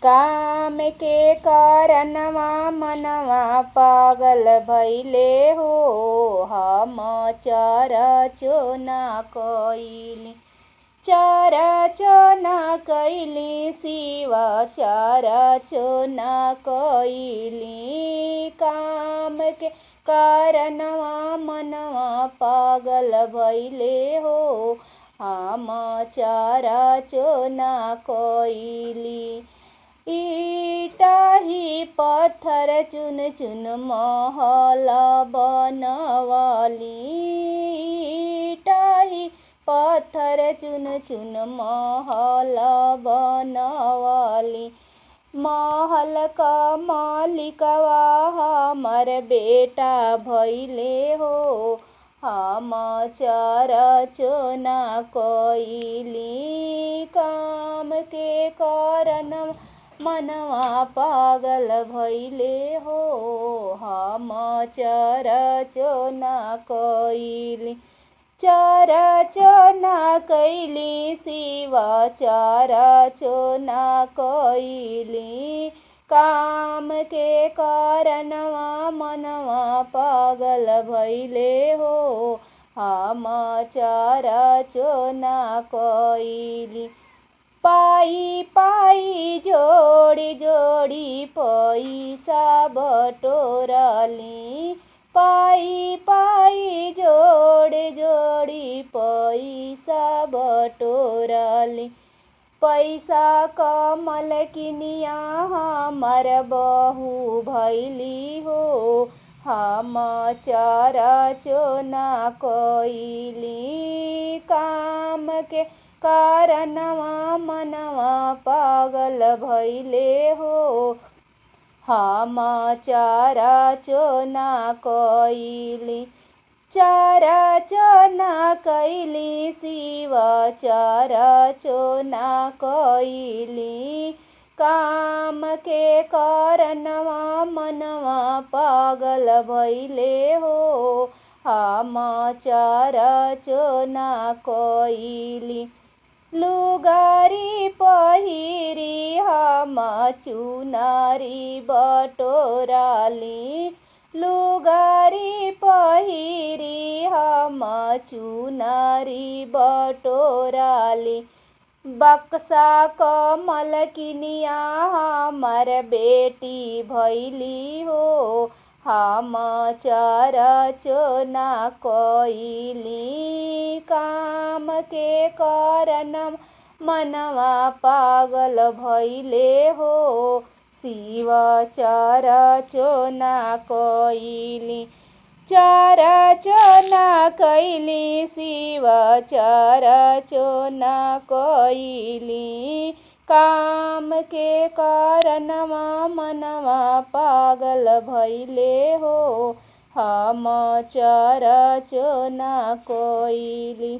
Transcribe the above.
काम के कारणवा मनवा पागल भइले हो। हम चरचो ना कइली, चरचो ना कइली शिव चरचो ना कइली। काम के कारणवा मनवा पागल भइले हो। हम चरचो ना कइली। इटाही पत्थर चुन चुन महल बनवली, इटाही पत्थर चुन चुन महल बनवली। महल का मालिकवा हमर बेटा भइले हो। हम चरचो ना कइली। काम के कारण मनवा पागल भइले हो। हम चरचो ना कइली, चरचो ना कइली शिव चरचो ना कइली। काम के कारणवा मनवा पागल भइले हो। हम चरचो ना कइली। पाई पाई जोड़ी जोड़ी पैसा बटोरली, पाई पाई जोड़ी जोड़ी पैसा बटोरली। पैसा कमल किनिया हमर बहू भइली हो। हम चरचो ना कइली। काम के कारणवा मनवा पागल भइले हो। हम चरचो ना कइली, चरचो ना कइली शिव चरचो ना कइली। काम के कारणवा मनवा पागल भइले हो। हम चरचो ना कइली। लुगारी पहिरी हम चुनरी बटोरली, लुगारी पहिरी हम चुनरी बटोरली। बक्सा कमल किनिया हमर बेटी भइली हो। हम चरचो ना कइली। काम के कारण मनवा पागल भइले हो। शिव चरचो ना कइली, चरचो ना कइली शिव चरचो ना कइली। काम के कारणवा मनवा पागल भइले हो। हम चरचो ना कइली।